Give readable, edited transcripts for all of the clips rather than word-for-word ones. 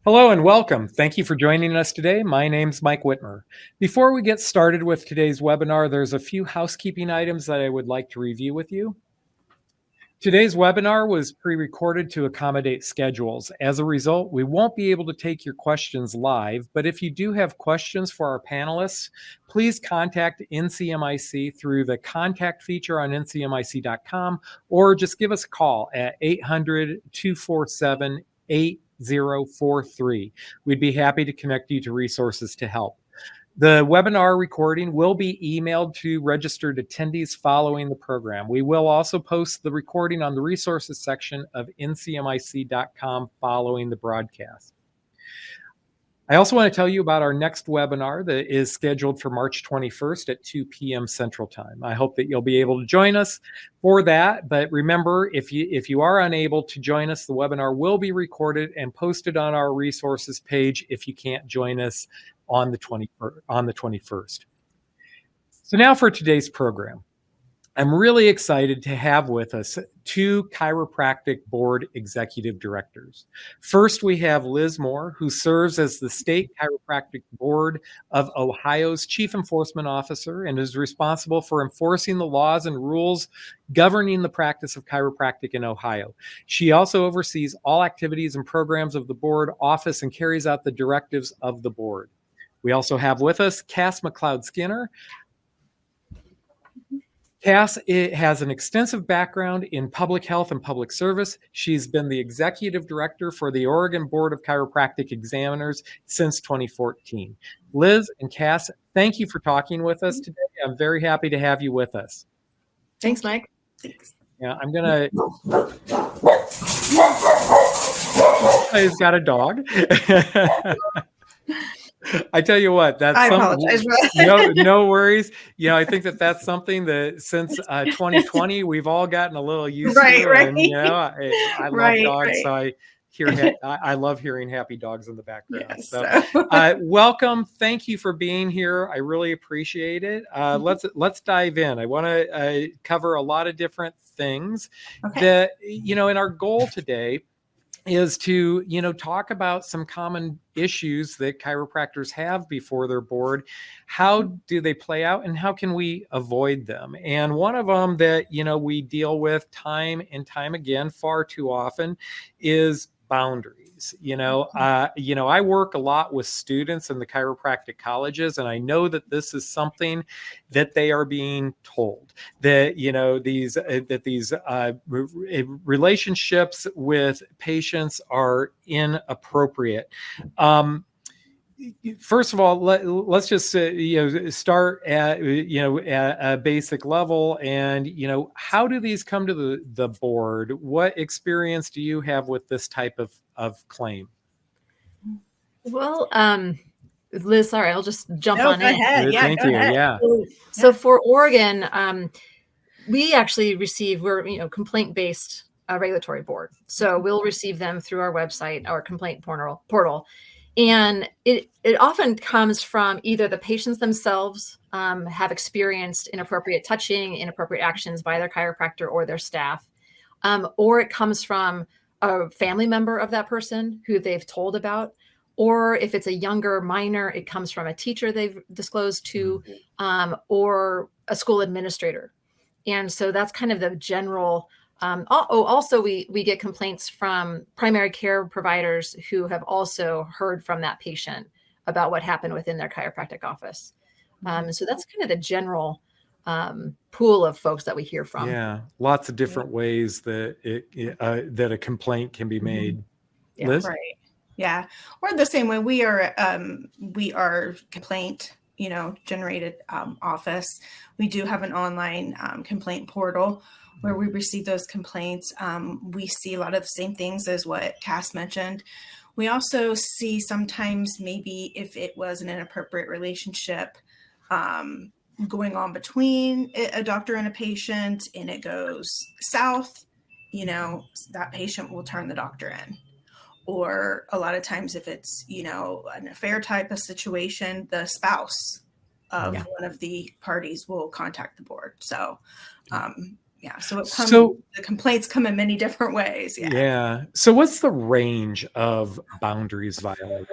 Hello and welcome. Thank you for joining us today. My name's Mike Whitmer. Before we get started with today's webinar, there's a few housekeeping items that I would like to review with you. Today's webinar was pre-recorded to accommodate schedules. As a result, we won't be able to take your questions live, but if you do have questions for our panelists, please contact NCMIC through the contact feature on ncmic.com or just give us a call at 800-247-8043. We'd be happy to connect you to resources to help. The webinar recording will be emailed to registered attendees following the program. We will also post the recording on the resources section of ncmic.com following the broadcast. I also want to tell you about our next webinar that is scheduled for March 21st at 2 p.m. Central Time. I hope that you'll be able to join us for that. But remember, if you are unable to join us, the webinar will be recorded and posted on our resources page if you can't join us on the 21st. So now for today's program. I'm really excited to have with us two chiropractic board executive directors. First, we have Liz Moore, who serves as the State Chiropractic Board of Ohio's Chief Enforcement Officer and is responsible for enforcing the laws and rules governing the practice of chiropractic in Ohio. She also oversees all activities and programs of the board office and carries out the directives of the board. We also have with us Cass McLeod-Skinner. Cass has an extensive background in public health and public service. She's been the executive director for the Oregon Board of Chiropractic Examiners since 2014. Liz and Cass, thank you for talking with us today. I'm very happy to have you with us. Thanks, Mike. Thanks. Yeah, I'm gonna. He's got a dog. I tell you what, that's I apologize for that. No worries. You know, I think that's something that since 2020 we've all gotten a little used to. Right. And, you know, I love dogs, so I love hearing happy dogs in the background. Yes, so welcome. Thank you for being here. I really appreciate it. Let's dive in. I want to cover a lot of different things that, you know, in our goal today is to, you know, talk about some common issues that chiropractors have before their board. How do they play out and how can we avoid them? And one of them that, you know, we deal with time and time again, far too often, is boundaries. You know, I work a lot with students in the chiropractic colleges, and I know that this is something that they are being told, that, you know, these relationships with patients are inappropriate. First of all, let's just start at a basic level, and how do these come to the board? What experience do you have with this type of claim? Well, Liz, sorry, I'll just jump on in. Ahead. Yeah, Thank you. Ahead. Yeah. So for Oregon, we actually receive, we're complaint-based regulatory board. So we'll receive them through our website, our complaint portal. And it often comes from either the patients themselves have experienced inappropriate touching, inappropriate actions by their chiropractor or their staff, or it comes from a family member of that person who they've told about, or if it's a younger minor, it comes from a teacher they've disclosed to, or a school administrator. And so that's kind of the general. Also, we get complaints from primary care providers who have also heard from that patient about what happened within their chiropractic office. So that's kind of the general pool of folks that we hear from. Yeah, lots of different ways that that a complaint can be made. Yeah. Liz? Right. Yeah. Or the same way we are complaint generated office. We do have an online complaint portal where we receive those complaints. We see a lot of the same things as what Cass mentioned. We also see sometimes maybe if it was an inappropriate relationship going on between a doctor and a patient and it goes south, that patient will turn the doctor in. Or a lot of times if it's, an affair type of situation, the spouse of one of the parties will contact the board. So Yeah. So the complaints come in many different ways. Yeah. Yeah. So what's the range of boundaries violated?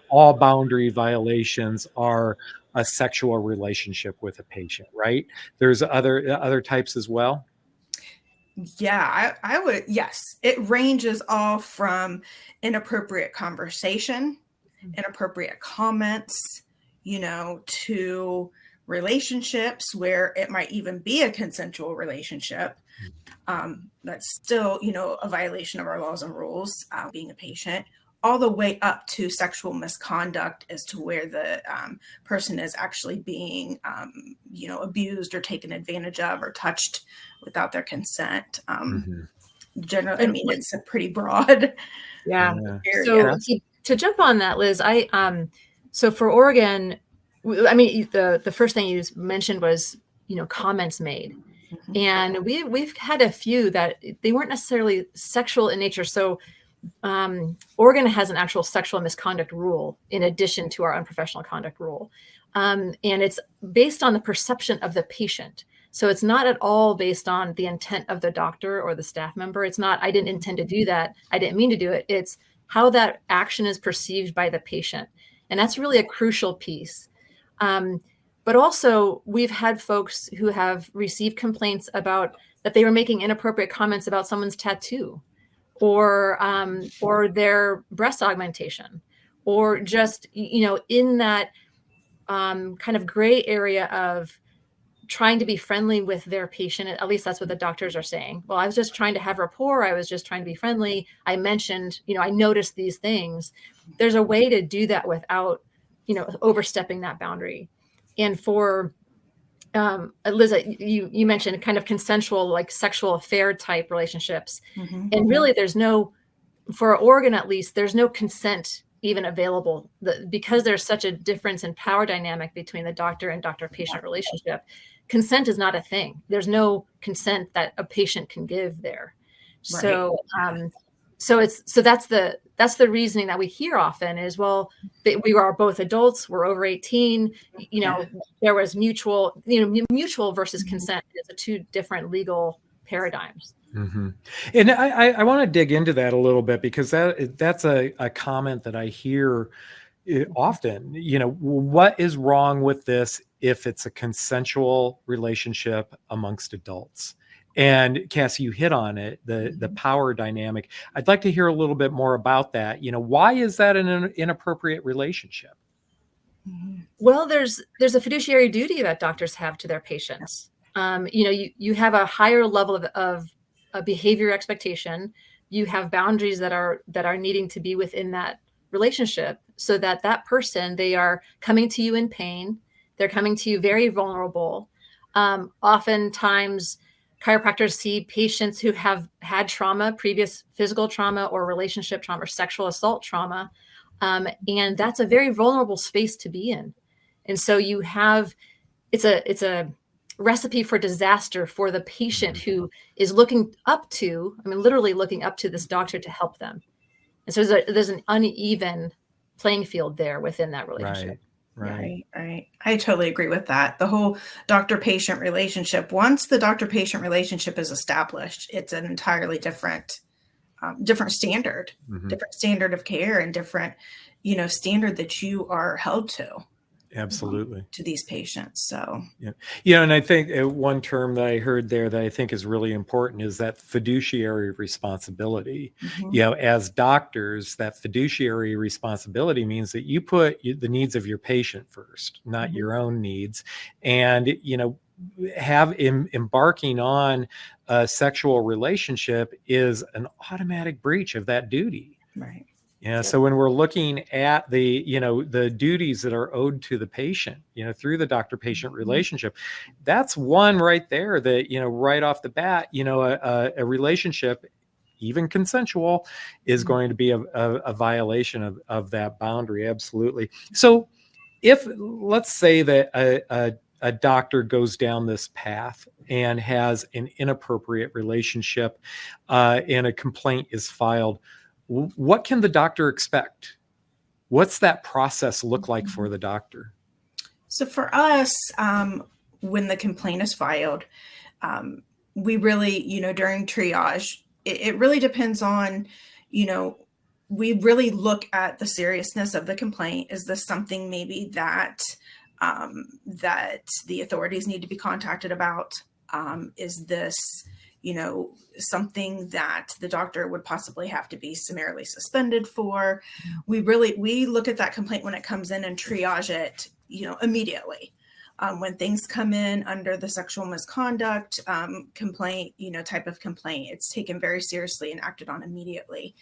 All boundary violations are a sexual relationship with a patient, right? There's other types as well. Yeah, I would. Yes, it ranges all from inappropriate conversation, inappropriate comments, to relationships where it might even be a consensual relationship. That's still, a violation of our laws and rules, being a patient, all the way up to sexual misconduct as to where the person is actually being, abused or taken advantage of or touched without their consent. Generally, I mean, it's a pretty broad Yeah. area. So to jump on that, Liz, so for Oregon, I mean, the first thing you mentioned was, comments made. And we've had a few that they weren't necessarily sexual in nature. So Oregon has an actual sexual misconduct rule in addition to our unprofessional conduct rule. And it's based on the perception of the patient. So it's not at all based on the intent of the doctor or the staff member. It's not, I didn't intend to do that, I didn't mean to do it. It's how that action is perceived by the patient. And that's really a crucial piece. But also, we've had folks who have received complaints about that they were making inappropriate comments about someone's tattoo or their breast augmentation, or just, in that kind of gray area of trying to be friendly with their patient. At least that's what the doctors are saying. Well, I was just trying to have rapport. I was just trying to be friendly. I mentioned, I noticed these things. There's a way to do that without, overstepping that boundary. And for Liz, you mentioned kind of consensual, like sexual affair type relationships. And really for Oregon, at least, there's no consent even available because there's such a difference in power dynamic between the doctor and doctor-patient relationship. Consent is not a thing. There's no consent that a patient can give there. Right. So that's the reasoning that we hear often is, well, we are both adults, we're over 18, there was mutual versus consent is a two different legal paradigms. And I want to dig into that a little bit because that's a comment that I hear often. What is wrong with this if it's a consensual relationship amongst adults? And Cassie, you hit on it, the power dynamic. I'd like to hear a little bit more about that. Why is that an inappropriate relationship? Well, there's a fiduciary duty that doctors have to their patients. You have a higher level of a behavior expectation. You have boundaries that are needing to be within that relationship so that person, they are coming to you in pain. They're coming to you very vulnerable. Oftentimes, chiropractors see patients who have had trauma, previous physical trauma or relationship trauma or sexual assault trauma. And that's a very vulnerable space to be in. And so it's a recipe for disaster for the patient who is literally looking up to this doctor to help them. And so there's an uneven playing field there within that relationship. Right. I totally agree with that. The whole doctor-patient relationship, once the doctor-patient relationship is established, it's an entirely different standard, different standard of care and different, standard that you are held to. Absolutely. To these patients. So, and I think one term that I heard there that I think is really important is that fiduciary responsibility. As doctors, that fiduciary responsibility means that you put the needs of your patient first, not your own needs. And, embarking on a sexual relationship is an automatic breach of that duty. Right. Yeah. So when we're looking at the duties that are owed to the patient, through the doctor-patient relationship, that's one right there that, right off the bat, a relationship, even consensual, is going to be a violation of that boundary. Absolutely. So let's say that a doctor goes down this path and has an inappropriate relationship and a complaint is filed, what can the doctor expect? What's that process look like for the doctor? So for us, when the complaint is filed, we really, during triage, it really depends on, we really look at the seriousness of the complaint. Is this something maybe that that the authorities need to be contacted about? Is this, something that the doctor would possibly have to be summarily suspended for? We look at that complaint when it comes in and triage it, immediately. When things come in under the sexual misconduct complaint, type of complaint, it's taken very seriously and acted on immediately.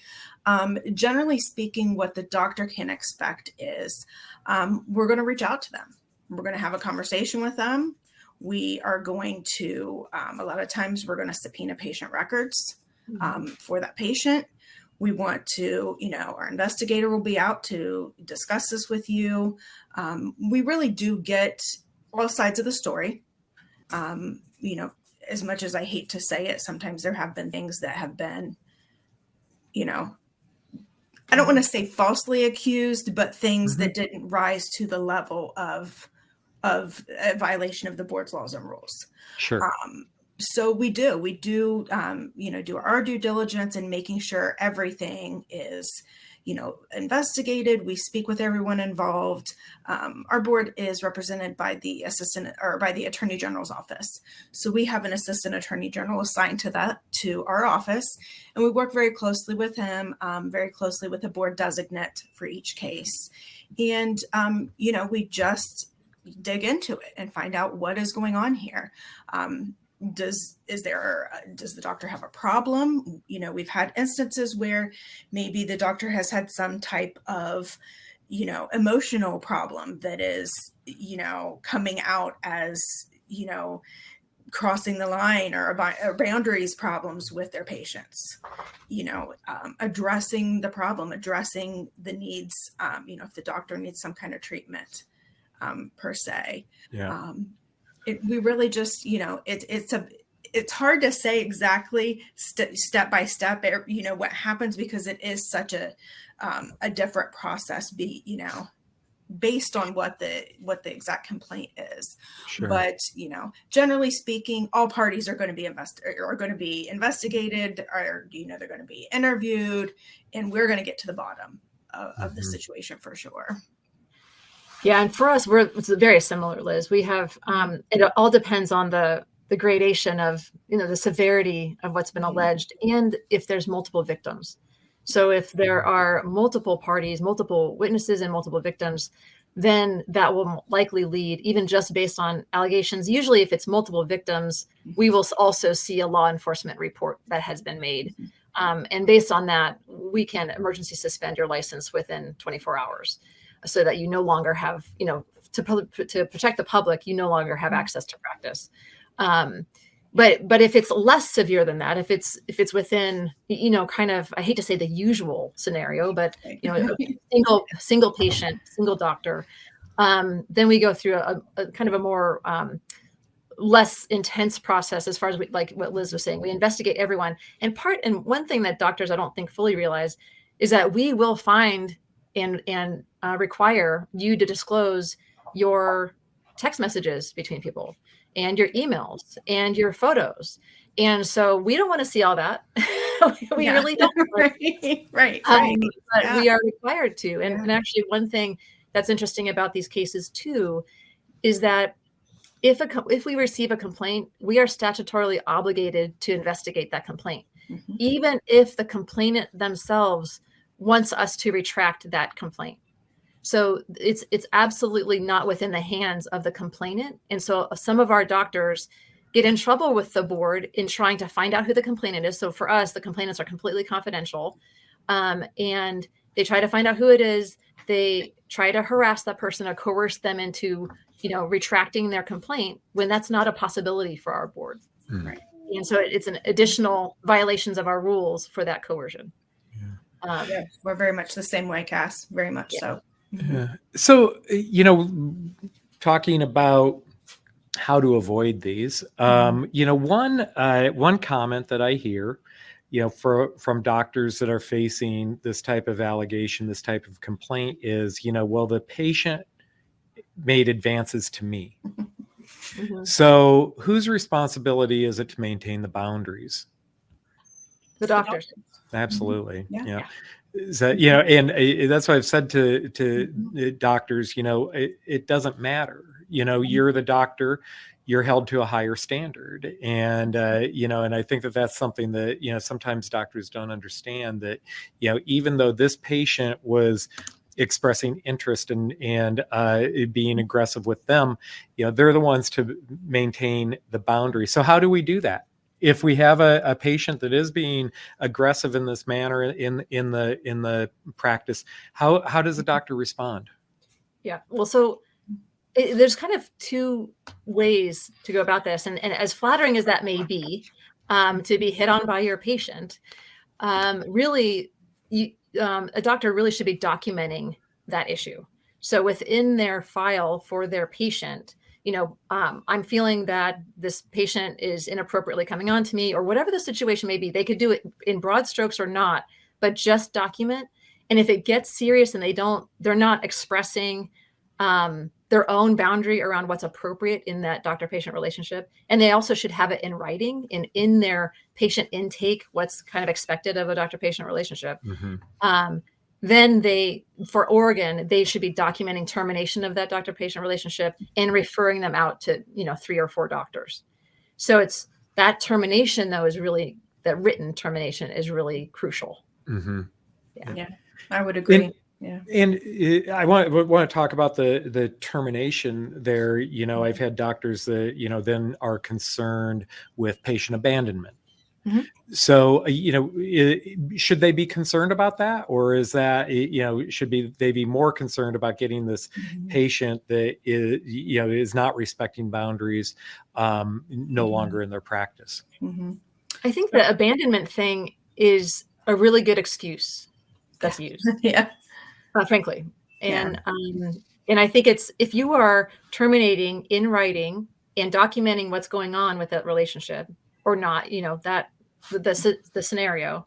Generally speaking, what the doctor can expect is we're going to reach out to them. We're going to have a conversation with them. We are going to, a lot of times we're going to subpoena patient records for that patient. We want to, our investigator will be out to discuss this with you. We really do get all sides of the story. As much as I hate to say it, sometimes there have been things that have been, I don't want to say falsely accused, but things that didn't rise to the level of a violation of the board's laws and rules. Sure. So we do, do our due diligence in making sure everything is, investigated. We speak with everyone involved. Our board is represented by the by the Attorney General's office. So we have an assistant attorney general assigned to our office, and we work very closely with him, very closely with the board designate for each case. And, we just dig into it and find out what is going on here. Does the doctor have a problem? We've had instances where maybe the doctor has had some type of, emotional problem that is, coming out as, crossing the line or boundaries problems with their patients, addressing the problem, addressing the needs, if the doctor needs some kind of treatment, per se. Yeah. We really just, it's hard to say exactly step by step, what happens, because it is such a different process, based on what the exact complaint is. Sure. But, generally speaking, all parties are going to be investigated, or, they're going to be interviewed, and we're going to get to the bottom of the situation for sure. Yeah, and for us, it's very similar, Liz. We have it all depends on the gradation of the severity of what's been alleged, and if there's multiple victims. So if there are multiple parties, multiple witnesses, and multiple victims, then that will likely lead, even just based on allegations. Usually, if it's multiple victims, we will also see a law enforcement report that has been made, and based on that, we can emergency suspend your license within 24 hours. So that you no longer have, to protect the public, you no longer have access to practice. But if it's less severe than that, if it's within, kind of, I hate to say the usual scenario, but single patient, single doctor, then we go through a kind of a more less intense process as far as like what Liz was saying. We investigate everyone, and one thing that doctors I don't think fully realize is that we will find and require you to disclose your text messages between people and your emails and your photos. And so we don't want to see all that. We really don't. Right. But we are required to. And actually, one thing that's interesting about these cases too is that if we receive a complaint, we are statutorily obligated to investigate that complaint, even if the complainant themselves wants us to retract that complaint. So it's absolutely not within the hands of the complainant. And so some of our doctors get in trouble with the board in trying to find out who the complainant is. So for us, the complainants are completely confidential. And they try to find out who it is. They try to harass that person or coerce them into, retracting their complaint when that's not a possibility for our board. Right. And so it's an additional violations of our rules for that coercion. Yeah, we're very much the same way, Cass. Very much so. Yeah. So, talking about how to avoid these, one comment that I hear, from doctors that are facing this type of allegation, this type of complaint is, well, the patient made advances to me. Mhm. So whose responsibility is it to maintain the boundaries? The doctors. Absolutely. Yeah. Yeah. So, and that's why I've said to doctors, it doesn't matter. You're the doctor, you're held to a higher standard. And, and I think that that's something that, sometimes doctors don't understand that, even though this patient was expressing interest and being aggressive with them, they're the ones to maintain the boundary. So how do we do that? If we have a patient that is being aggressive in this manner in the practice, how does the doctor respond? Yeah. Well, so there's kind of two ways to go about this, and as flattering as that may be, to be hit on by your patient, really, a doctor really should be documenting that issue. So within their file for their patient, I'm feeling that this patient is inappropriately coming on to me, or whatever the situation may be. They could do it in broad strokes or not, but just document. And if it gets serious and they're not expressing their own boundary around what's appropriate in that doctor-patient relationship, and they also should have it in writing and in their patient intake, what's kind of expected of a doctor-patient relationship. Mm-hmm. Then for Oregon, they should be documenting termination of that doctor-patient relationship and referring them out to, 3 or 4 doctors. So it's that termination, though, that written termination is really crucial. Mm-hmm. Yeah, I would agree. And I want to talk about the termination there. I've had doctors that, then are concerned with patient abandonment. Mm-hmm. So, should they be concerned about that? Or is that, they be more concerned about getting this patient that is not respecting boundaries no longer in their practice? Mm-hmm. I think the abandonment thing is a really good excuse that's used. Yeah. Frankly. And I think it's, if you are terminating in writing and documenting what's going on with that relationship or not, that the scenario,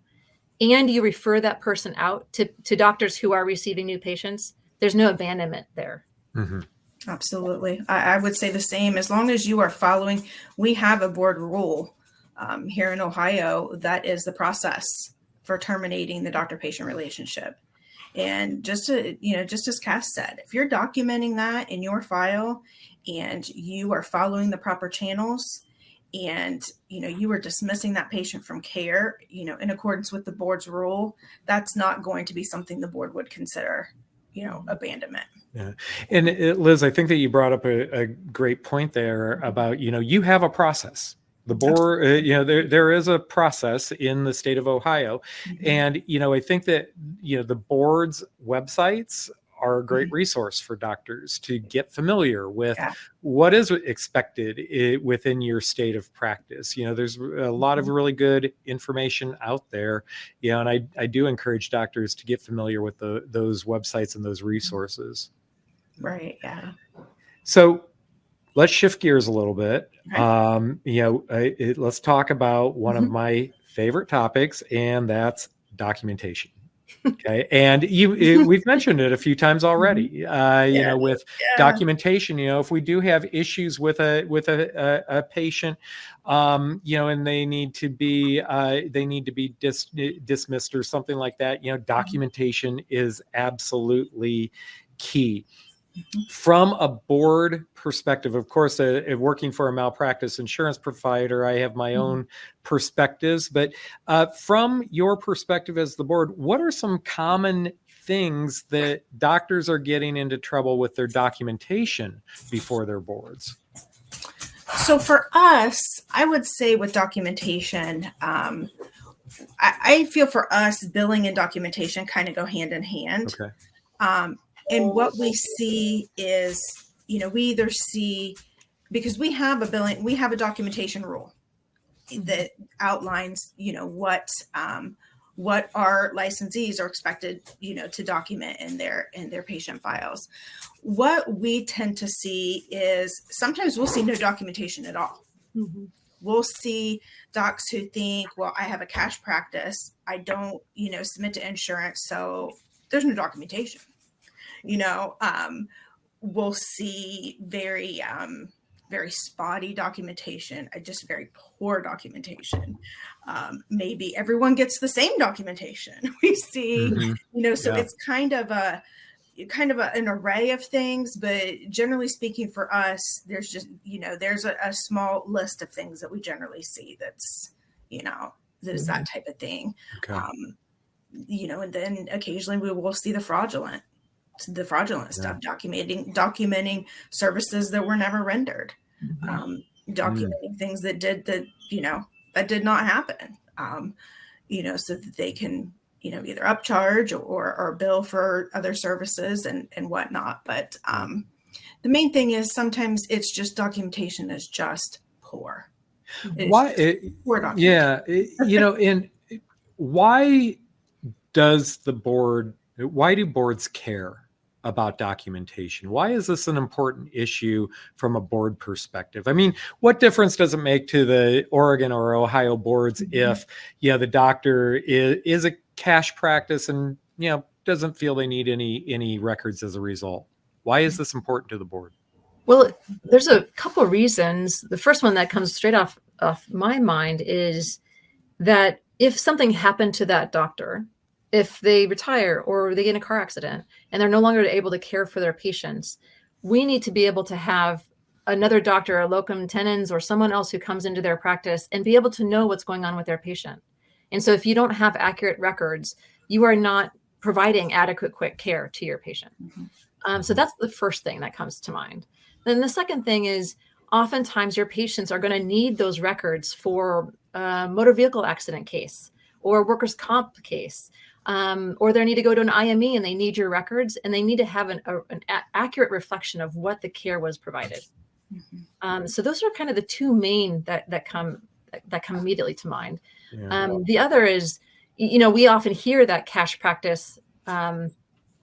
and you refer that person out to doctors who are receiving new patients, there's no abandonment there. Mm-hmm. Absolutely. I would say the same. As long as you are following, we have a board rule here in Ohio that is the process for terminating the doctor-patient relationship. And just as Cass said, if you're documenting that in your file and you are following the proper channels and, you are dismissing that patient from care, in accordance with the board's rule, that's not going to be something the board would consider, abandonment. Yeah. And Liz, I think that you brought up a great point there about, you have a process. The board, there is a process in the state of Ohio. Mm-hmm. And, I think that, the board's websites are a great resource for doctors to get familiar with what is expected within your state of practice. There's a lot of really good information out there, and I do encourage doctors to get familiar with those websites and those resources. Right. Yeah. So let's shift gears a little bit. Okay. Let's talk about one of my favorite topics, and that's documentation. Okay. And we've mentioned it a few times already, with documentation, if we do have issues with a patient, and they need to be dismissed or something like that, documentation is absolutely key. From a board perspective, of course, working for a malpractice insurance provider, I have my own perspectives. But from your perspective as the board, what are some common things that doctors are getting into trouble with their documentation before their boards? So for us, I would say with documentation, I feel for us, billing and documentation kind of go hand in hand. Okay. And what we see is, we either see, because we have a documentation rule that outlines, what our licensees are expected, to document in their patient files. What we tend to see is sometimes we'll see no documentation at all. Mm-hmm. We'll see docs who think, well, I have a cash practice. I don't, submit to insurance. So there's no documentation. We'll see very very spotty documentation, just very poor documentation. Maybe everyone gets the same documentation. We see, so it's kind of an array of things, but generally speaking for us, there's just, there's a small list of things that we generally see that's, there's that type of thing. Okay. And then occasionally we will see the fraudulent stuff, documenting services that were never rendered, documenting things that did not happen, so that they can, either upcharge or bill for other services and whatnot. But the main thing is sometimes it's just documentation is just poor. Poor documentation. And why do boards care about documentation? Why is this an important issue from a board perspective? I mean, what difference does it make to the Oregon or Ohio boards if, the doctor is a cash practice and, doesn't feel they need any records as a result? Why is this important to the board? Well, there's a couple of reasons. The first one that comes straight off my mind is that if something happened to that doctor, if they retire or they get in a car accident and they're no longer able to care for their patients, we need to be able to have another doctor, a locum tenens, or someone else who comes into their practice and be able to know what's going on with their patient. And so if you don't have accurate records, you are not providing adequate quick care to your patient. So that's the first thing that comes to mind. Then the second thing is oftentimes your patients are going to need those records for a motor vehicle accident case or a workers' comp case. Or they need to go to an IME and they need your records and they need to have an accurate reflection of what the care was provided. So those are kind of the two main that come immediately to mind. The other is, we often hear that cash practice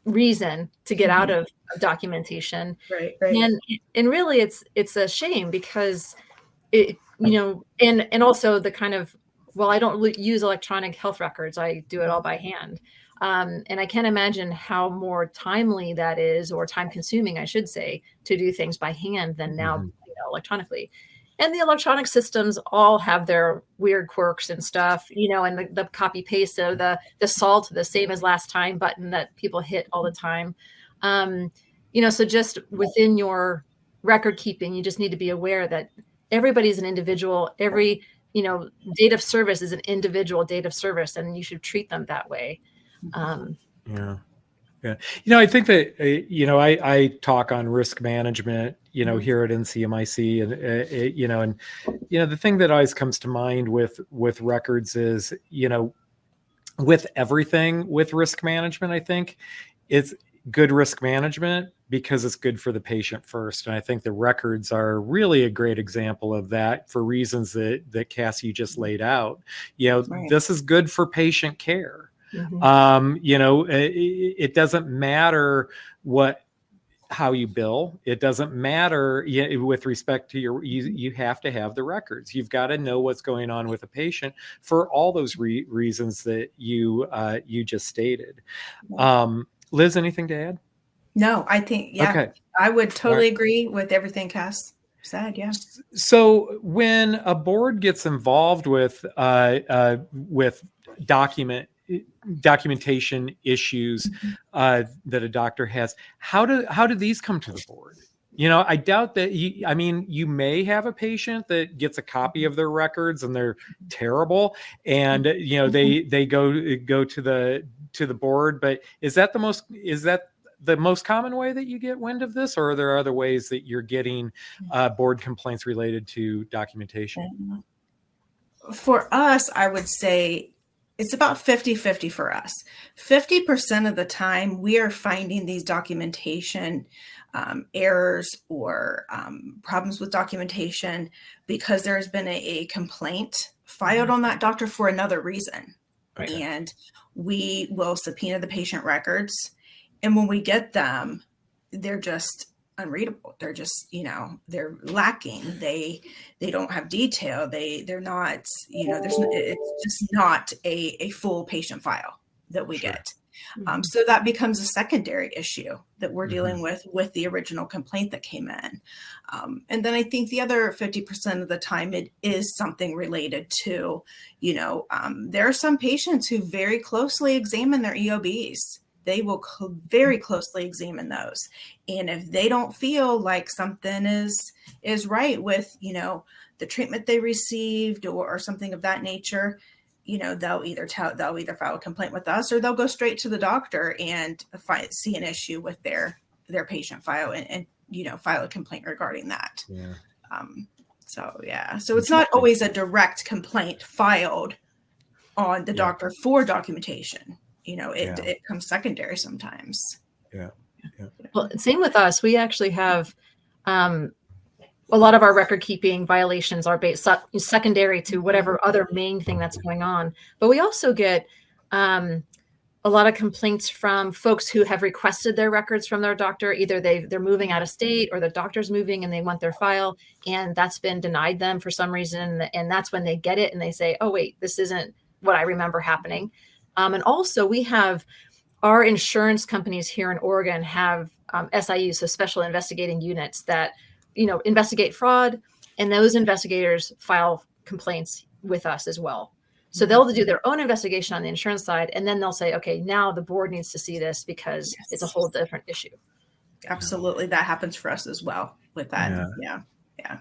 reason to get out of documentation. Right. And really it's a shame because it, and also the kind of, well, I don't use electronic health records. I do it all by hand. And I can't imagine how more timely that is, or time consuming, I should say, to do things by hand than now electronically. And the electronic systems all have their weird quirks and stuff, and the copy paste of the salt, the same as last time button that people hit all the time. So just within your record keeping, you just need to be aware that everybody's an individual. Every date of service is an individual date of service, and you should treat them that way. I think that, I talk on risk management, here at NCMIC and the thing that always comes to mind with records is, with everything with risk management, I think it's good risk management because it's good for the patient first. And I think the records are really a great example of that for reasons that Cassie just laid out. This is good for patient care. It doesn't matter how you bill. It doesn't matter with respect to you have to have the records. You've got to know what's going on with a patient for all those reasons that you just stated. Liz, anything to add? No, I think, Okay. I would totally agree with everything Cass said. Yeah. So when a board gets involved with documentation issues that a doctor has, how do these come to the board? I doubt that you may have a patient that gets a copy of their records and they're terrible, and they go to the board. But is that the most common way that you get wind of this, or are there other ways that you're getting board complaints related to documentation? For us, I would say it's about 50-50 for us. 50% of the time we are finding these documentation errors or problems with documentation because there has been a complaint filed on that doctor for another reason. Okay. And we will subpoena the patient records. And when we get them, they're just unreadable. They're just, they're lacking. They don't have detail. They're not, it's just not a full patient file that we get. So that becomes a secondary issue that we're dealing with the original complaint that came in. And then I think the other 50% of the time, it is something related to, there are some patients who very closely examine their EOBs. They will very closely examine those. And if they don't feel like something is right with, the treatment they received or something of that nature, they'll either file a complaint with us, or they'll go straight to the doctor and see an issue with their patient file and file a complaint regarding that. Yeah. So it's not always a direct complaint filed on the doctor for documentation. It comes secondary sometimes. Yeah. Well, same with us. We actually have a lot of our record keeping violations are based secondary to whatever other main thing that's going on. But we also get a lot of complaints from folks who have requested their records from their doctor. Either they're moving out of state, or the doctor's moving and they want their file, and that's been denied them for some reason. And that's when they get it and they say, oh, wait, this isn't what I remember happening. And also we have our insurance companies here in Oregon have SIUs, so special investigating units that investigate fraud, and those investigators file complaints with us as well. So they'll do their own investigation on the insurance side, and then they'll say, okay, now the board needs to see this because it's a whole different issue. Absolutely. That happens for us as well with that. Yeah.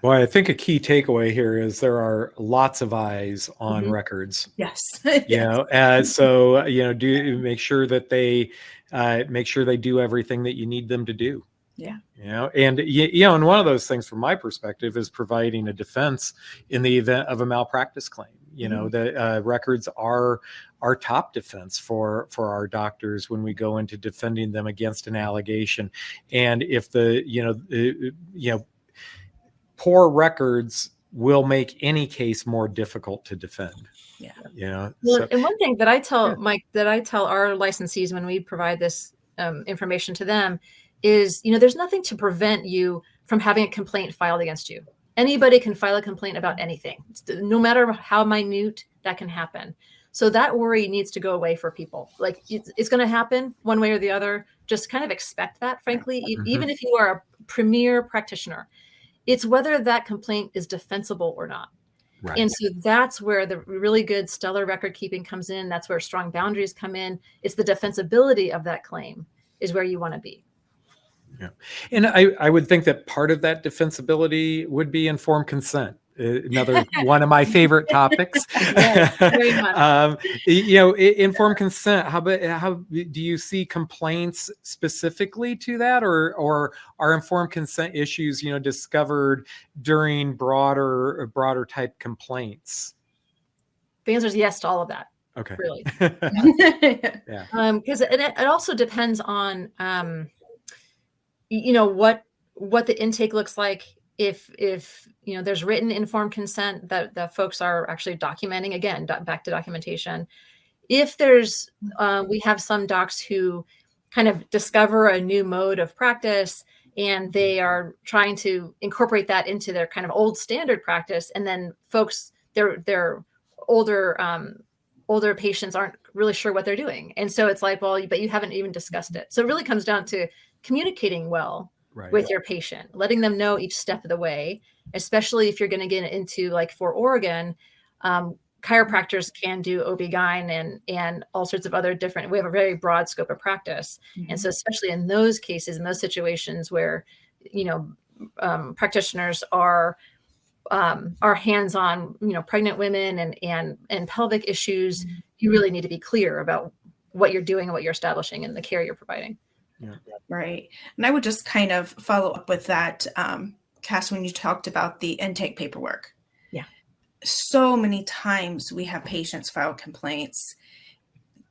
Well, I think a key takeaway here is there are lots of eyes on records. Yes. So, do make sure that they do everything that you need them to do. Yeah. And and one of those things from my perspective is providing a defense in the event of a malpractice claim. The records are our top defense for our doctors when we go into defending them against an allegation. And if poor records will make any case more difficult to defend. Well, and one thing that I tell Mike, that I tell our licensees when we provide this information to them is, there's nothing to prevent you from having a complaint filed against you. Anybody can file a complaint about anything, no matter how minute that can happen. So that worry needs to go away for people. Like it's going to happen one way or the other. Just kind of expect that, frankly, even if you are a premier practitioner. It's whether that complaint is defensible or not. Right. And so that's where the really good stellar record keeping comes in. That's where strong boundaries come in. It's the defensibility of that claim is where you want to be. Yeah. And I would think that part of that defensibility would be informed consent. Another one of my favorite topics. Yes, very much. Informed consent. How do you see complaints specifically to that, or are informed consent issues, discovered during broader type complaints? The answer is yes to all of that. Okay. Really. Yeah. Because it also depends on what the intake looks like. If there's written informed consent that the folks are actually documenting, again, back to documentation. If there's, we have some docs who kind of discover a new mode of practice and they are trying to incorporate that into their kind of old standard practice. And then folks, their older patients aren't really sure what they're doing. And so it's like, well, but you haven't even discussed it. So it really comes down to communicating well with your patient, letting them know each step of the way, especially if you're going to get into, like, for Oregon, chiropractors can do OB-GYN and all sorts of other different, we have a very broad scope of practice. And so especially in those cases, in those situations where, practitioners are hands-on, pregnant women and pelvic issues, you really need to be clear about what you're doing and what you're establishing and the care you're providing. Yeah. Right. And I would just kind of follow up with that, Cass, when you talked about the intake paperwork. Yeah. So many times we have patients file complaints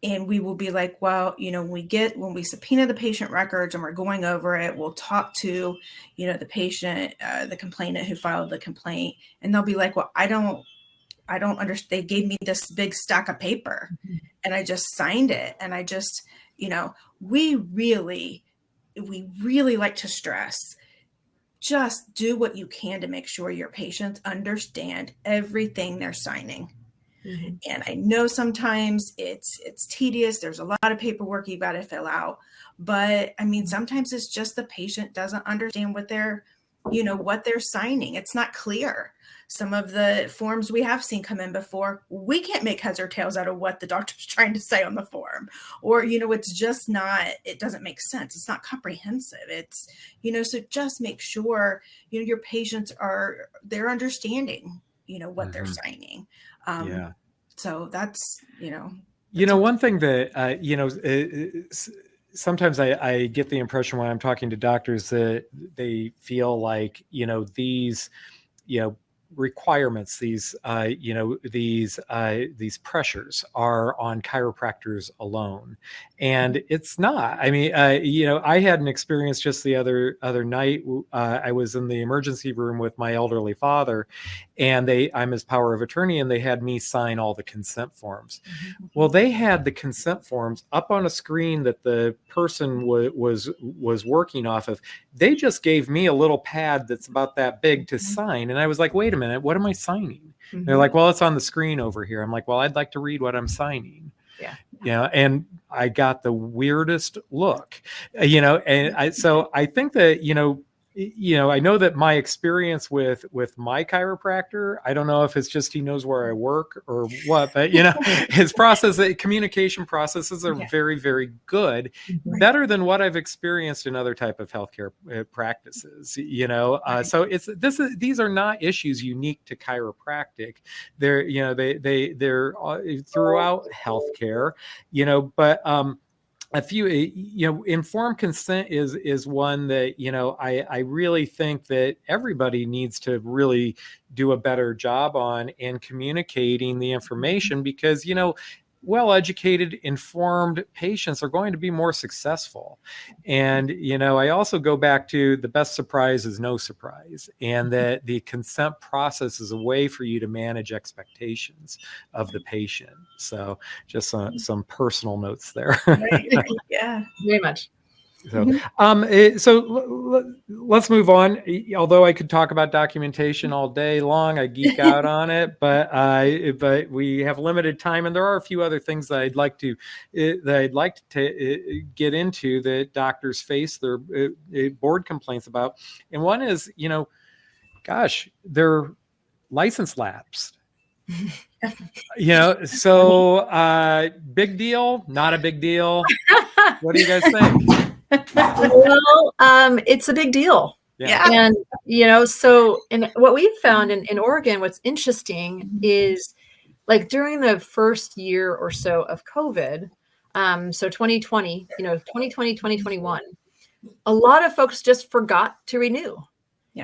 and we will be like, well, when we subpoena the patient records and we're going over it, we'll talk to, the patient, the complainant who filed the complaint, and they'll be like, well, I don't understand. They gave me this big stack of paper and I just signed it. And I just, we really like to stress, just do what you can to make sure your patients understand everything they're signing. And I know sometimes it's tedious. There's a lot of paperwork you got to fill out. But I mean, sometimes it's just the patient doesn't understand what they're signing. It's not clear. Some of the forms we have seen come in before, we can't make heads or tails out of what the doctor's trying to say on the form. Or, it's just not, it doesn't make sense. It's not comprehensive. It's, so just make sure, your patients they're understanding, what they're signing. So that's, one thing that, sometimes I get the impression when I'm talking to doctors that they feel like, these, requirements, these pressures are on chiropractors alone, and it's not. I mean, I had an experience just the other night. I was in the emergency room with my elderly father, and I'm his power of attorney, and they had me sign all the consent forms. Well, they had the consent forms up on a screen that the person was working off of. They just gave me a little pad that's about that big to sign, and I was like, wait a minute, what am I signing? They're like, well, it's on the screen over here. I'm like, well, I'd like to read what I'm signing. And I got the weirdest look, and I think that, I know that my experience with my chiropractor, I don't know if it's just he knows where I work or what, but his communication processes are very, very good, better than what I've experienced in other type of healthcare practices. So these are not issues unique to chiropractic. They're they're throughout healthcare. But a few, informed consent is one that, I really think that everybody needs to really do a better job on and communicating the information, because, well-educated, informed patients are going to be more successful. And, I also go back to the best surprise is no surprise, and that the consent process is a way for you to manage expectations of the patient. So just some personal notes there. Yeah, very much. So let's move on. Although I could talk about documentation all day long, I geek out on it, but we have limited time, and there are a few other things that I'd like to get into that doctors face their board complaints about. And one is, their license lapsed. So big deal, not a big deal. What do you guys think? Well, it's a big deal. And, and what we've found in Oregon, what's interesting is, like, during the first year or so of COVID, so 2020, 2021, a lot of folks just forgot to renew.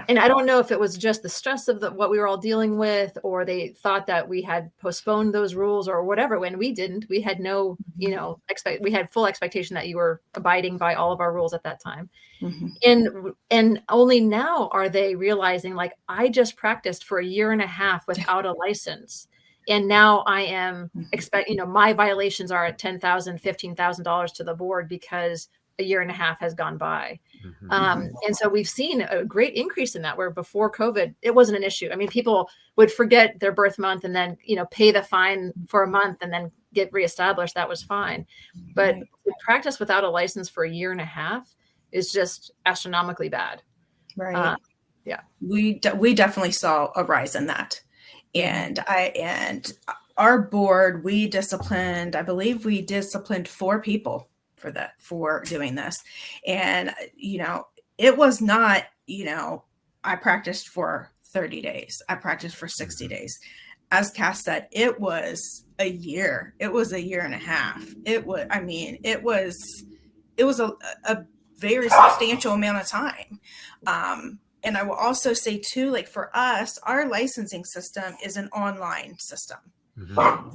And I don't know if it was just the stress of what we were all dealing with, or they thought that we had postponed those rules or whatever, when we didn't. We had no, we had full expectation that you were abiding by all of our rules at that time. And only now are they realizing, like, I just practiced for a year and a half without a license. And now I am my violations are at $10,000, $15,000 to the board because a year and a half has gone by. And so we've seen a great increase in that, where before COVID, it wasn't an issue. I mean, people would forget their birth month and then, pay the fine for a month and then get reestablished. That was fine. But to practice without a license for a year and a half is just astronomically bad. Right. We definitely saw a rise in that. And our board, I believe we disciplined 4 people for doing this. And, it was not, I practiced for 30 days. I practiced for 60 days. As Cass said, it was a year. It was a year and a half. It was a very substantial amount of time. And I will also say too, like, for us, our licensing system is an online system.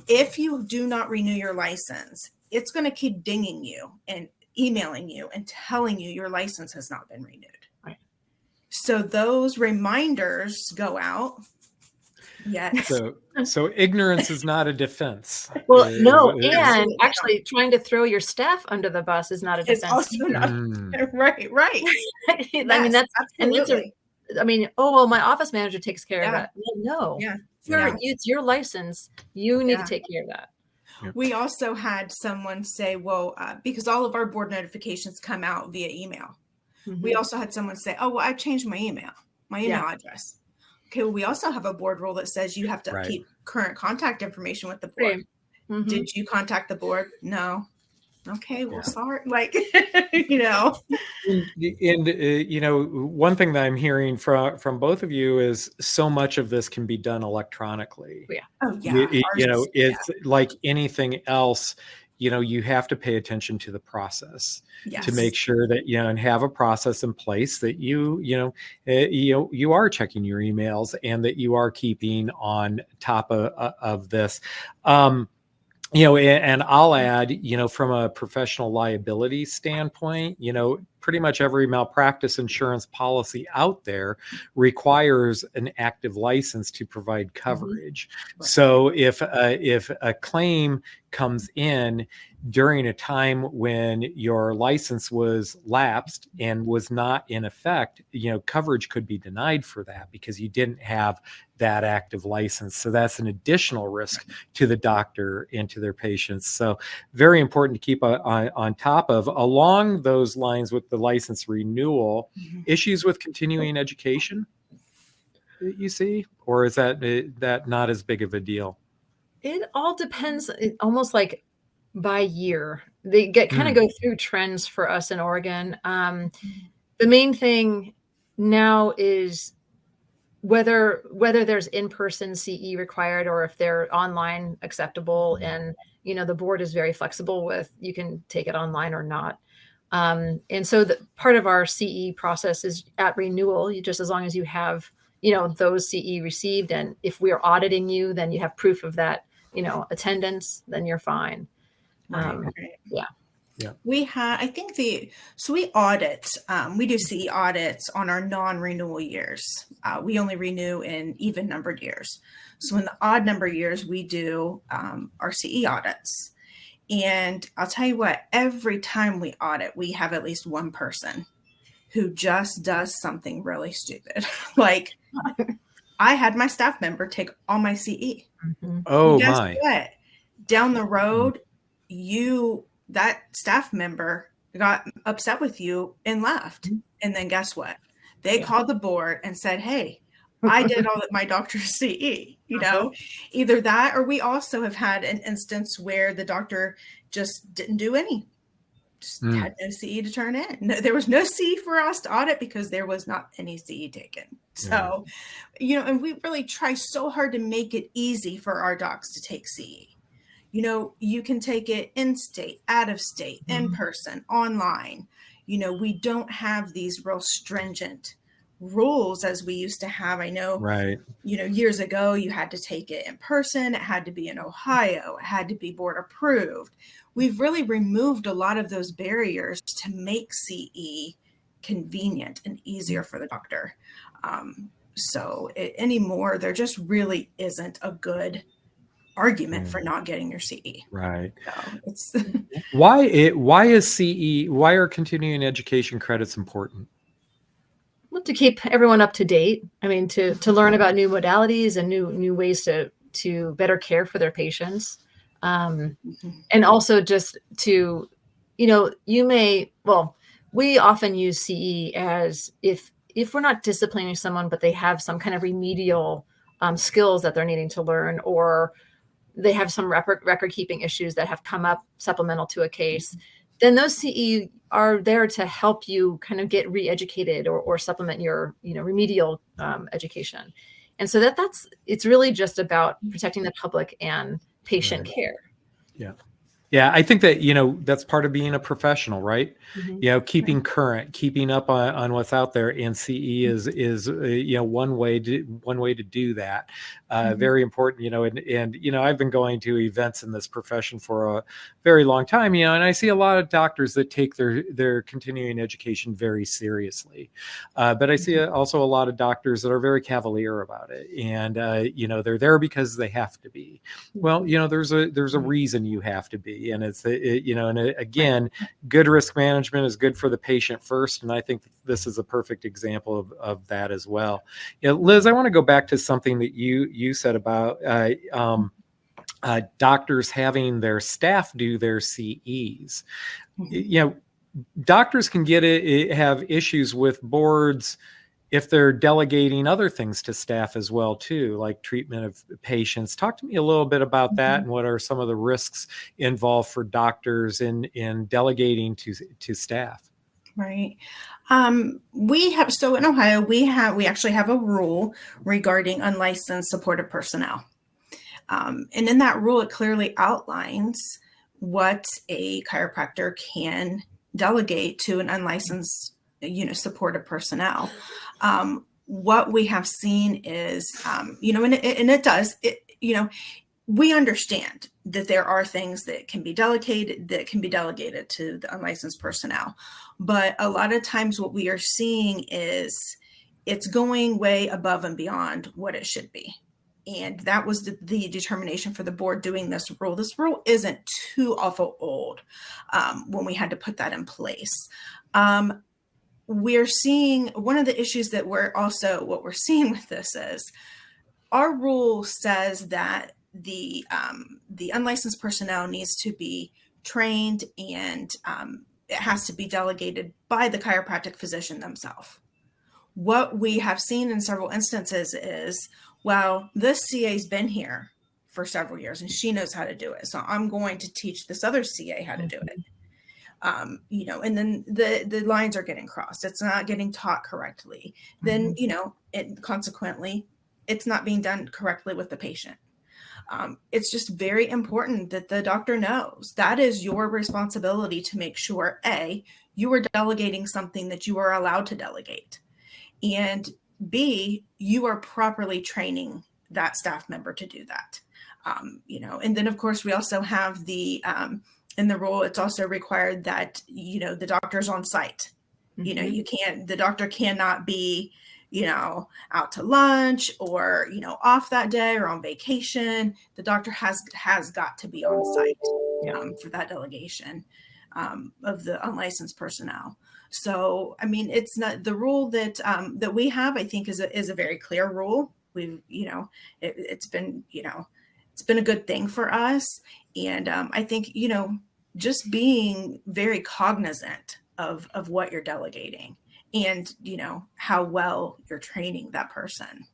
If you do not renew your license, it's going to keep dinging you and emailing you and telling you your license has not been renewed. Right. So those reminders go out. Yes. So ignorance is not a defense. Well, no, and actually trying to throw your staff under the bus is not a defense. It's also not right. I mean, that's absolutely. And my office manager takes care of that. Well, no. It's your license. You need to Yeah. take care of that. We also had someone say, well, because all of our board notifications come out via email. We also had someone say, oh, well, I changed my email address. Okay, well, we also have a board rule that says you have to keep current contact information with the board. Did you contact the board? No. Okay, well, sorry. Like, you know. And you know, one thing that I'm hearing from both of you is so much of this can be done electronically. Yeah. Oh, yeah. You know, it's like anything else. You know, you have to pay attention to the process to make sure that, you know, and have a process in place that you are checking your emails and that you are keeping on top of this. You know, and I'll add, you know, from a professional liability standpoint, you know, pretty much every malpractice insurance policy out there requires an active license to provide coverage. So if a claim comes in during a time when your license was lapsed and was not in effect, you know, coverage could be denied for that because you didn't have that active license. So that's an additional risk to the doctor and to their patients. So very important to keep on top of. Along those lines with the license renewal, issues with continuing education that you see, or is that not as big of a deal? It all depends. Almost like by year, they kind of go through trends for us in Oregon. The main thing now is whether there's in-person CE required or if they're online acceptable. And, you know, the board is very flexible with, you can take it online or not. And so the part of our CE process is at renewal, just as long as you have, you know, those CE received. And if we're auditing you, then you have proof of that, you know, attendance, then you're fine. Yeah. We have, I think we audit, we do CE audits on our non-renewal years. We only renew in even numbered years. So in the odd number years, we do our CE audits. And I'll tell you what, every time we audit, we have at least one person who just does something really stupid. Like I had my staff member take all my CE. Oh, guess my. what? Down the road, that staff member got upset with you and left. And then guess what? They called the board and said, hey, I did all my doctor's CE, you know, either that, or we also have had an instance where the doctor just didn't do any, just had no CE to turn in. No, there was no CE for us to audit because there was not any CE taken. So, you know, and we really try so hard to make it easy for our docs to take CE. You know, you can take it in state, out of state, in person, online. You know, we don't have these real stringent rules as we used to have. I know, you know, years ago, you had to take it in person. It had to be in Ohio. It had to be board approved. We've really removed a lot of those barriers to make CE convenient and easier for the doctor. Anymore, there just really isn't a good argument for not getting your CE. Right. So it's why is CE, why are continuing education credits important? Well, to keep everyone up to date. I mean, to learn about new modalities and new ways to better care for their patients. And also just to, you know, we often use CE as if we're not disciplining someone, but they have some kind of remedial skills that they're needing to learn, or they have some record keeping issues that have come up supplemental to a case, then those CE are there to help you kind of get re-educated or supplement your, you know, remedial education. And so it's really just about protecting the public and patient care. Yeah, I think that, you know, that's part of being a professional, right? You know, keeping current, keeping up on what's out there, and CE is you know, one way to do that. Very important, you know, and you know, I've been going to events in this profession for a very long time, you know, and I see a lot of doctors that take their continuing education very seriously, but I see also a lot of doctors that are very cavalier about it, and you know, they're there because they have to be. Well, you know, there's a reason you have to be. policy. And again, good risk management is good for the patient first. And I think this is a perfect example of that as well. Liz, I want to go back to something that you said about doctors having their staff do their CEs. Doctors can have issues with boards if they're delegating other things to staff as well too, like treatment of patients. Talk to me a little bit about that, and what are some of the risks involved for doctors in delegating to staff? Right. So in Ohio, we actually have a rule regarding unlicensed supportive personnel. And in that rule, it clearly outlines what a chiropractor can delegate to an unlicensed, supportive personnel. What we have seen is, we understand that there are things that can be delegated to the unlicensed personnel. But a lot of times what we are seeing is it's going way above and beyond what it should be. And that was the determination for the board doing this rule. This rule isn't too awful old when we had to put that in place. We're seeing one of the issues that what we're seeing with this is our rule says that the unlicensed personnel needs to be trained, and it has to be delegated by the chiropractic physician themselves. What we have seen in several instances is, well, this CA's been here for several years and she knows how to do it, so I'm going to teach this other CA how to do it. And then the lines are getting crossed. It's not getting taught correctly. Then, consequently, it's not being done correctly with the patient. It's just very important that the doctor knows that is your responsibility to make sure, A, you are delegating something that you are allowed to delegate, and B, you are properly training that staff member to do that. And then of course we also have in the rule, it's also required that, the doctor's on site. The doctor cannot be, out to lunch or, off that day or on vacation. The doctor has got to be on site for that delegation of the unlicensed personnel. So, I mean, it's not the rule that we have, I think is a very clear rule. It's been a good thing for us. And I think, just being very cognizant of what you're delegating and, how well you're training that person,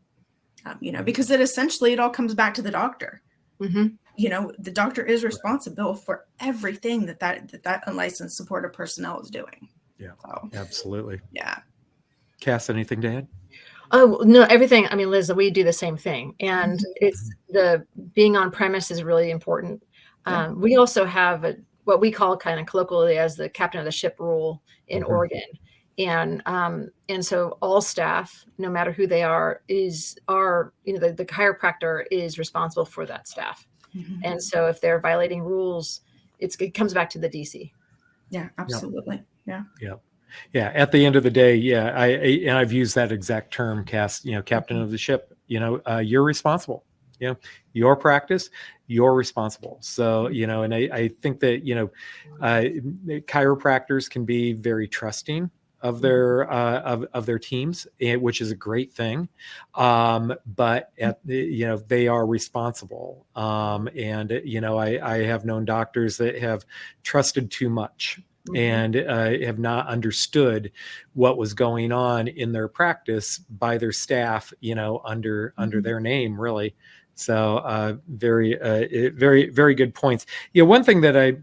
because it all comes back to the doctor. The doctor is responsible for everything that unlicensed supportive personnel is doing. Yeah, absolutely. Yeah. Cass, anything to add? Oh, no, everything. I mean, Liz, we do the same thing. And it's the being on premise is really important. We also have what we call kind of colloquially as the captain of the ship rule in Oregon. And so all staff, no matter who they are, the chiropractor is responsible for that staff. And so if they're violating rules, it comes back to the DC. Yeah, absolutely. Yeah. Yeah. At the end of the day, I've used that exact term, Cass, captain of the ship, you're responsible, your practice, you're responsible. So, and I think that, chiropractors can be very trusting of their teams, which is a great thing. But they are responsible. And I have known doctors that have trusted too much and have not understood what was going on in their practice by their staff, under their name, really. So very, very good points. One thing that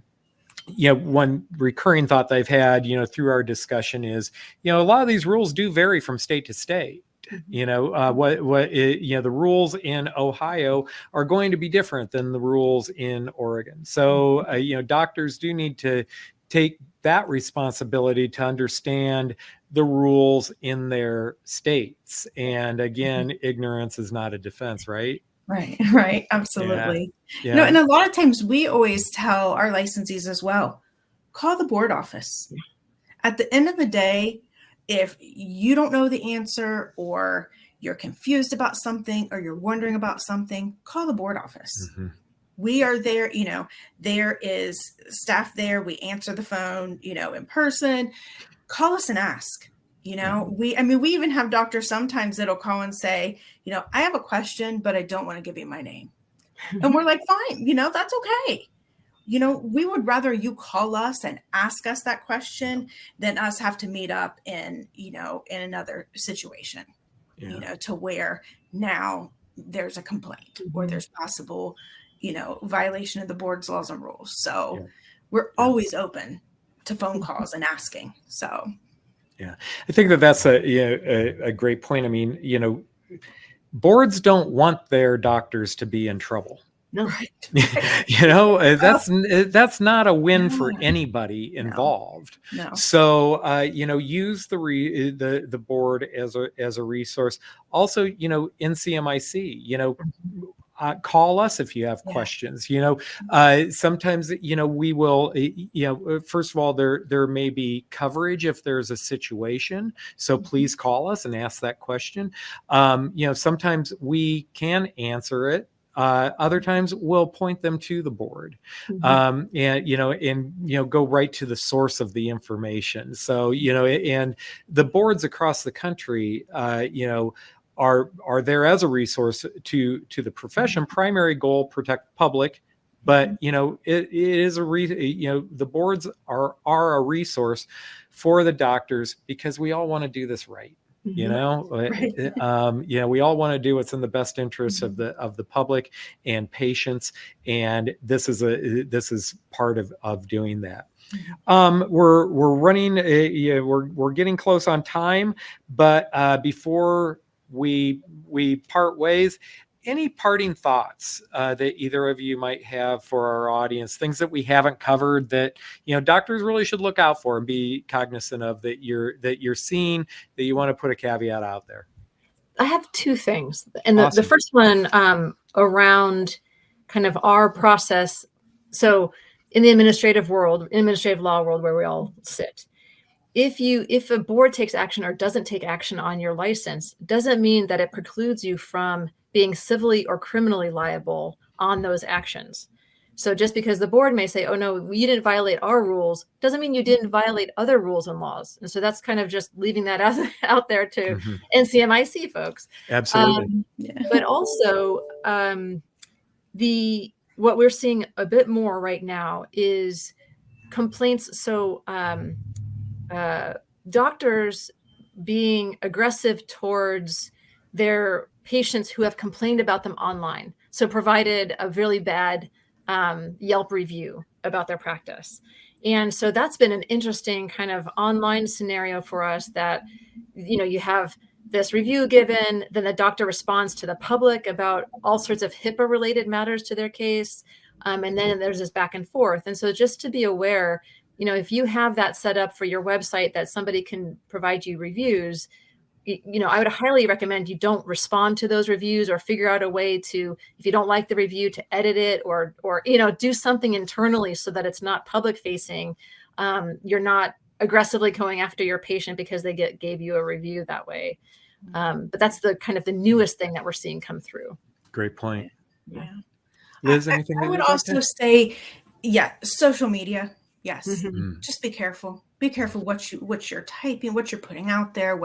one recurring thought that I've had, through our discussion is, a lot of these rules do vary from state to state. The rules in Ohio are going to be different than the rules in Oregon. So, doctors do need to take that responsibility to understand the rules in their states. And again, ignorance is not a defense, right? Right. Absolutely. Yeah. No, and a lot of times we always tell our licensees as well, call the board office. At the end of the day, if you don't know the answer or you're confused about something or you're wondering about something, call the board office. We are there, there is staff there. We answer the phone, in person. Call us and ask. We even have doctors sometimes that'll call and say, I have a question, but I don't want to give you my name. And we're like, fine, that's okay. We would rather you call us and ask us that question than us have to meet up in another situation, to where now there's a complaint or there's possible, violation of the board's laws and rules. So we're always open to phone calls and asking. So. Yeah, I think that's a great point. I mean, boards don't want their doctors to be in trouble. No. Right. That's not a win for anybody involved. No. So use the board as a resource. Also, NCMIC, call us if you have questions. Sometimes we will. First of all, there may be coverage if there's a situation. So please call us and ask that question. Sometimes we can answer it. Other times we'll point them to the board, and go right to the source of the information. So and the boards across the country, are there as a resource to the profession. Primary goal: protect public, but it is the boards are a resource for the doctors because we all want to do this right. We all want to do what's in the best interest of the public and patients, and this is part of doing that. We're running, we're getting close on time, but before we part ways, any parting thoughts that either of you might have for our audience, things that we haven't covered that doctors really should look out for and be cognizant of that you're seeing, that you want to put a caveat out there? I have two things, and the Awesome. first one around kind of our process. So in the administrative law world where we all sit, if a board takes action or doesn't take action on your license, doesn't mean that it precludes you from being civilly or criminally liable on those actions. So just because the board may say, oh no, you didn't violate our rules, doesn't mean you didn't violate other rules and laws. And so that's kind of just leaving that out there to NCMIC folks. Absolutely. But also what we're seeing a bit more right now is complaints. So doctors being aggressive towards their patients who have complained about them online. So provided a really bad Yelp review about their practice. And so that's been an interesting kind of online scenario for us that, you have this review given, then the doctor responds to the public about all sorts of HIPAA related matters to their case. And then there's this back and forth. And so just to be aware, if you have that set up for your website that somebody can provide you reviews, I would highly recommend you don't respond to those reviews or figure out a way to, if you don't like the review, to edit it or do something internally so that it's not public facing. You're not aggressively going after your patient because they gave you a review that way. But that's the kind of the newest thing that we're seeing come through. Great point. Yeah. Liz, anything? I would also say, social media. Yes. Just be careful. Be careful what you're typing, what you're putting out there,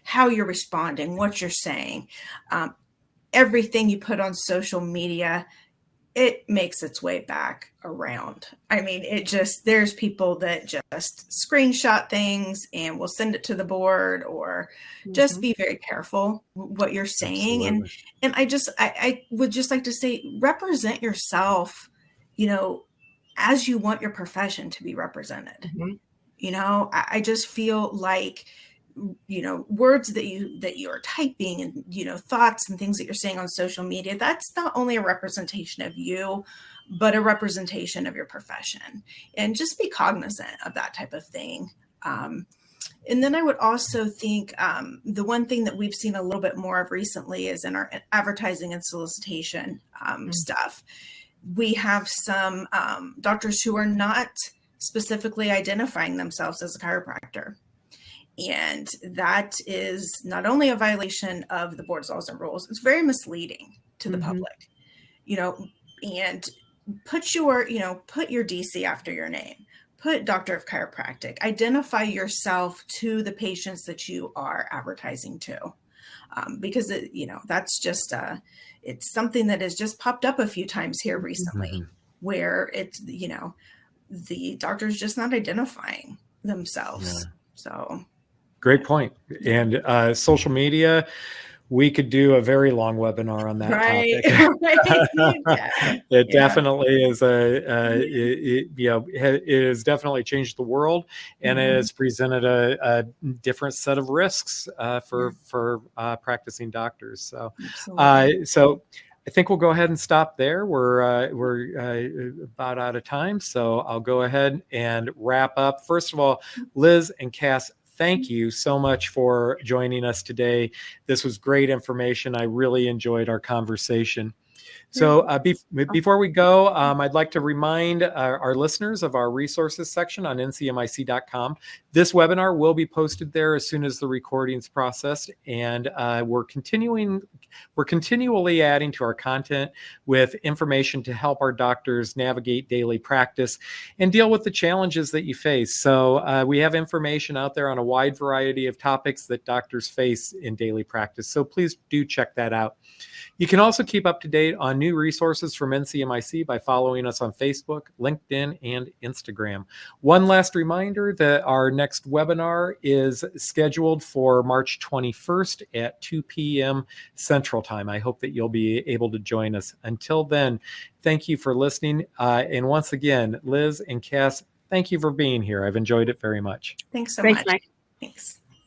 how you're responding, what you're saying. Everything you put on social media, it makes its way back around. I mean, there's people that just screenshot things and will send it to the board, or just be very careful what you're saying. Absolutely. And I would just like to say, represent yourself, as you want your profession to be represented. I just feel like, words that you are typing and, thoughts and things that you're saying on social media, that's not only a representation of you, but a representation of your profession. And just be cognizant of that type of thing. And then I would also think the one thing that we've seen a little bit more of recently is in our advertising and solicitation stuff. We have some doctors who are not specifically identifying themselves as a chiropractor. And that is not only a violation of the board's laws and rules, it's very misleading to the public. and put your DC after your name. Put Doctor of Chiropractic. Identify yourself to the patients that you are advertising to, because that's just it's something that has just popped up a few times here recently, where it's the doctor's just not identifying themselves. So great point. And social media, we could do a very long webinar on that topic. It definitely is it has definitely changed the world, and it has presented a different set of risks for practicing doctors. So, so I think we'll go ahead and stop there. We're about out of time, so I'll go ahead and wrap up. First of all, Liz and Cass, thank you so much for joining us today. This was great information. I really enjoyed our conversation. So before we go, I'd like to remind our listeners of our resources section on ncmic.com. This webinar will be posted there as soon as the recording's processed, and we're continually adding to our content with information to help our doctors navigate daily practice and deal with the challenges that you face. So we have information out there on a wide variety of topics that doctors face in daily practice. So please do check that out. You can also keep up to date on new resources from NCMIC by following us on Facebook, LinkedIn, and Instagram. One last reminder that our next webinar is scheduled for March 21st at 2 p.m. Central Time. I hope that you'll be able to join us. Until then, thank you for listening. And once again, Liz and Cass, thank you for being here. I've enjoyed it very much. Thanks so much. Mike. Thanks.